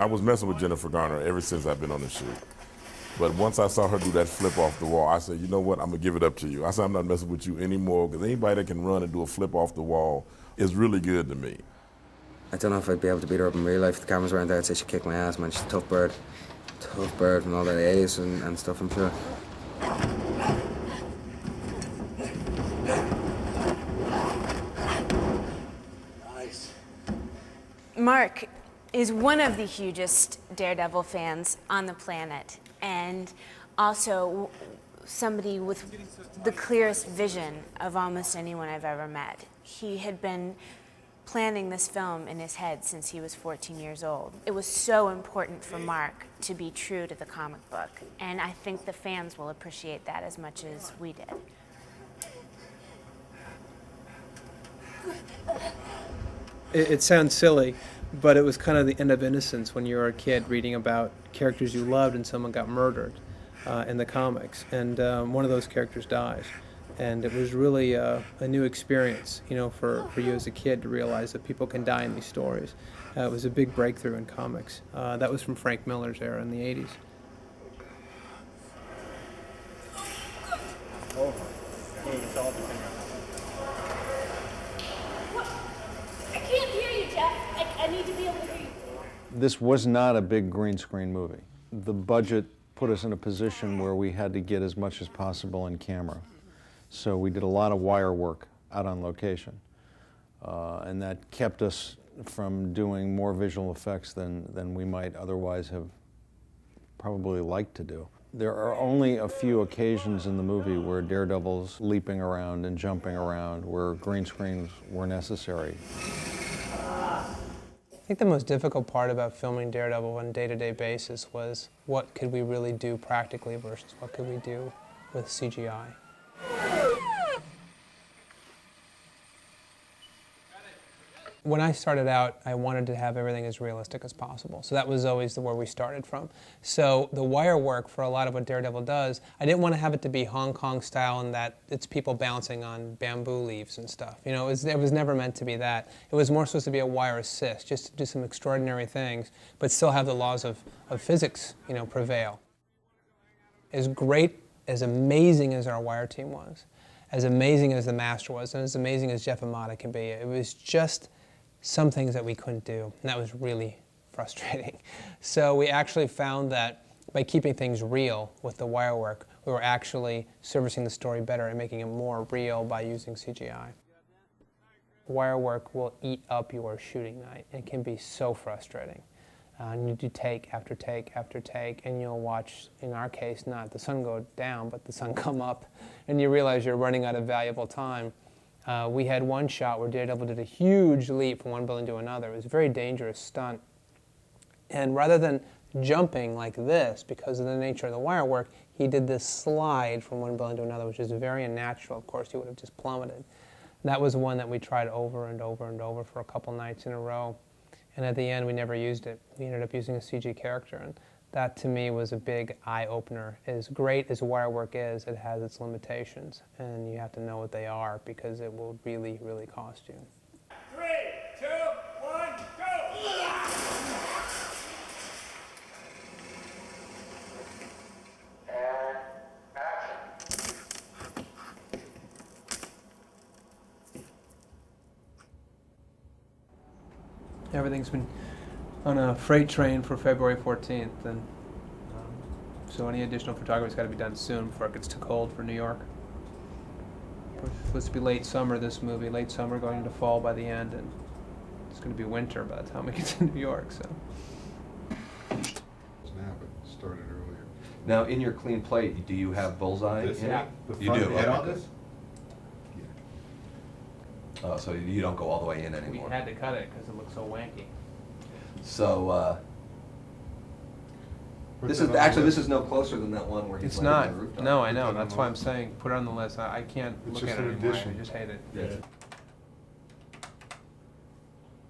I was messing with Jennifer Garner ever since I've been on the shoot. But once I saw her do that flip off the wall, I said, you know what, I'm gonna give it up to you. I said, I'm not messing with you anymore, because anybody that can run and do a flip off the wall is really good to me. I don't know if I'd be able to beat her up in real life. If the cameras weren't there, I'd say she'd kick my ass, man. She's a tough bird. Tough bird from all that A's and stuff, I'm sure. Nice. Mark is one of the hugest Daredevil fans on the planet, and also somebody with the clearest vision of almost anyone I've ever met. He had been planning this film in his head since he was 14 years old. It was so important for Mark to be true to the comic book, and I think the fans will appreciate that as much as we did. It sounds silly, but it was kind of the end of innocence when you were a kid reading about characters you loved and someone got murdered in the comics, and one of those characters dies. And it was really a new experience, you know, for you as a kid to realize that people can die in these stories. It was a big breakthrough in comics. That was from Frank Miller's era in the 80s. I can't hear you, Jeff. I need to be able to hear you. This was not a big green screen movie. The budget put us in a position where we had to get as much as possible in camera. So we did a lot of wire work out on location. And that kept us from doing more visual effects than we might otherwise have probably liked to do. There are only a few occasions in the movie where Daredevil's leaping around and jumping around, where green screens were necessary. I think the most difficult part about filming Daredevil on a day-to-day basis was what could we really do practically versus what could we do with CGI. When I started out, I wanted to have everything as realistic as possible. So that was always where we started from. So the wire work for a lot of what Daredevil does, I didn't want to have it to be Hong Kong style and that it's people bouncing on bamboo leaves and stuff. You know, it was never meant to be that. It was more supposed to be a wire assist, just to do some extraordinary things, but still have the laws of physics, you know, prevail. As great, as amazing as our wire team was, as amazing as the master was, and as amazing as Jeff Amata can be, it was just some things that we couldn't do, and that was really frustrating. So we actually found that by keeping things real with the wire work, we were actually servicing the story better and making it more real by using CGI. Wire work will eat up your shooting night. It can be so frustrating. And you do take after take after take, and you'll watch, in our case, not the sun go down, but the sun come up, and you realize you're running out of valuable time. We had one shot where Daredevil did a huge leap from one building to another. It was a very dangerous stunt. And rather than jumping like this, because of the nature of the wire work, he did this slide from one building to another, which is very unnatural. Of course, he would have just plummeted. That was one that we tried over and over and over for a couple nights in a row. And at the end, we never used it. We ended up using a CG character. And that, to me, was a big eye-opener. As great as wire work is, it has its limitations. And you have to know what they are, because it will really, really cost you. 3, 2, 1, go! And action. Everything's been on a freight train for February 14th, and so any additional photography's got to be done soon before it gets too cold for New York. We're supposed to be late summer, this movie, late summer going into fall by the end, and it's going to be winter by the time we get to New York, so. Now, but started earlier. Now, in your clean plate, do you have bullseye This in one? it? The You front do? head Okay, on good. this? Oh, so you don't go all the way in We anymore? had to cut it because it looked so wanky. So, Put this that is, on the actually, this list. is no closer than that one where he's It's laying on not. the rooftop. No, I Put know. that on That's the why I'm list. saying put it on the list. I can't It's look just at it an anymore. addition. I just hate it. Yeah.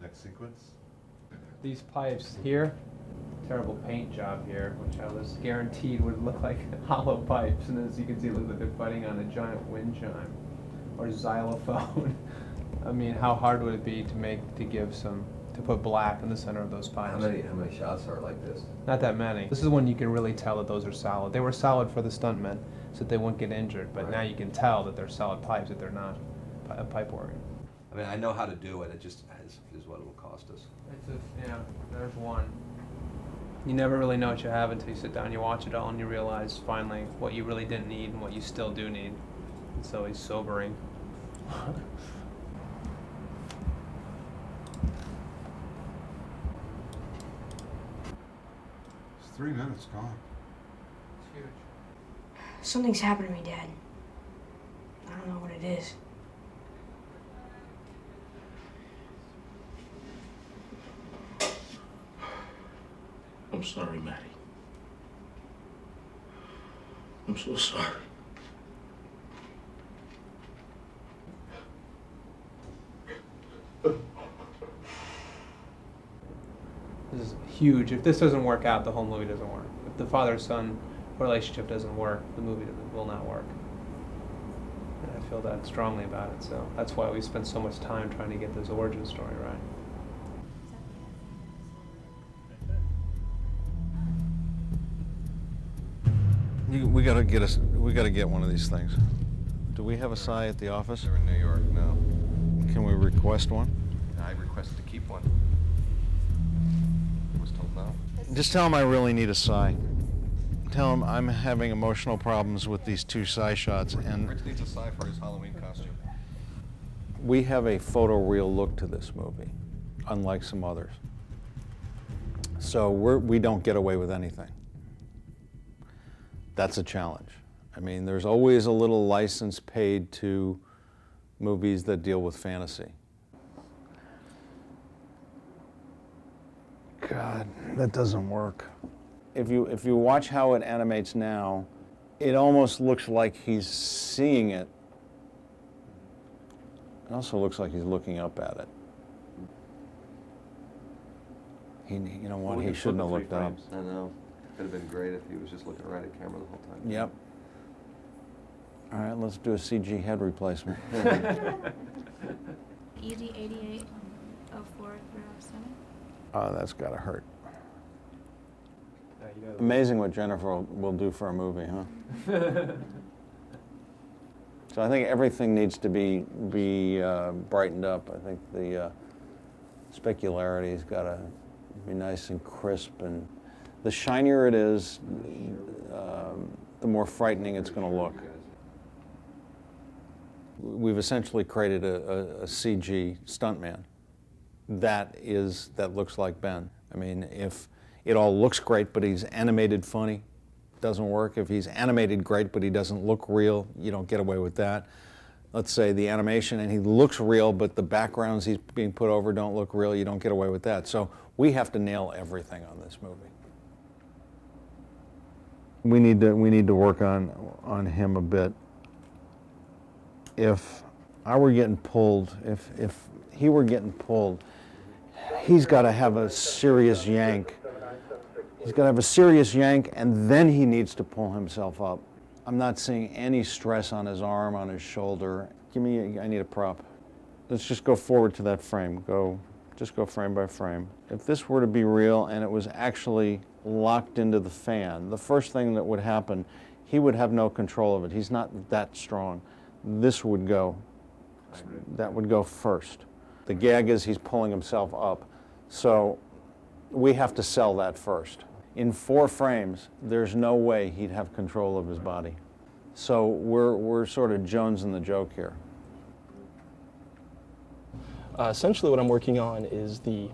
Next sequence. These pipes here, terrible paint job here, which I was guaranteed would look like hollow pipes, and as you can see, it looks like they're fighting on a giant wind chime or xylophone. I mean, how hard would it be to give some to put black in the center of those How pipes. many shots are like this? Not that many. This is when you can really tell that those are solid. They were solid for the stuntmen so that they wouldn't get injured, but now you can tell that they're solid pipes, that they're not a pipe organ. I mean, I know how to do it. It just is what it will cost us. Yeah, there's one. You never really know what you have until you sit down, you watch it all, and you realize finally what you really didn't need and what you still do need. It's always sobering. It's 3 minutes gone. It's huge. Something's happened to me, Dad. I don't know what it is. I'm sorry, Maddie. I'm so sorry. This is huge. If this doesn't work out, the whole movie doesn't work. If the father-son relationship doesn't work, the movie will not work. And I feel that strongly about it, so that's why we spend so much time trying to get this origin story right. We gotta get one of these things. Do we have a Psy at the office? They're in New York now. Can we request one? I requested to keep one. I was told no. Just tell him I really need a Psy. Tell him I'm having emotional problems with these 2 Psy shots, and Rich needs a Psy for his Halloween costume. we have a photoreal look to this movie, unlike some others. So we don't get away with anything. That's a challenge. I mean, there's always a little license paid to movies that deal with fantasy. God, that doesn't work. If you watch how it animates now, it almost looks like he's seeing it. It also looks like he's looking up at it. You know what? He shouldn't have looked up. I know. Could have been great if he was just looking right at camera the whole time. Yep. All right, let's do a CG head replacement. ED88 04 Oh, that's gotta hurt. Amazing what Jennifer will do for a movie, huh? So I think everything needs to be brightened up. I think the specularity's gotta be nice and crisp, and the shinier it is, the more frightening it's going to look. We've essentially created a CG stuntman that looks like Ben. I mean, if it all looks great, but he's animated funny, doesn't work. If he's animated great, but he doesn't look real, you don't get away with that. Let's say the animation and he looks real, but the backgrounds he's being put over don't look real, you don't get away with that. So we have to nail everything on this movie. We need to work on him a bit. If I were getting pulled, if he were getting pulled, he's got to have a serious yank. He's got to have a serious yank, and then he needs to pull himself up. I'm not seeing any stress on his arm, on his shoulder. I need a prop. Let's just go forward to that frame. Just go frame by frame. If this were to be real and it was actually locked into the fan, the first thing that would happen, he would have no control of it. He's not that strong. This would go. That would go first. The gag is he's pulling himself up. So we have to sell that first. In 4 frames, there's no way he'd have control of his body. So we're sort of Jones in the joke here. Essentially what I'm working on is the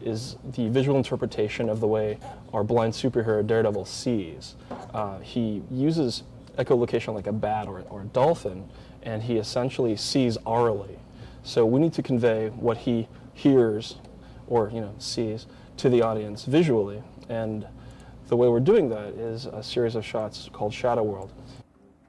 visual interpretation of the way our blind superhero Daredevil sees. He uses echolocation like a bat or a dolphin, and he essentially sees aurally. So we need to convey what he hears or sees to the audience visually, and the way we're doing that is a series of shots called Shadow World,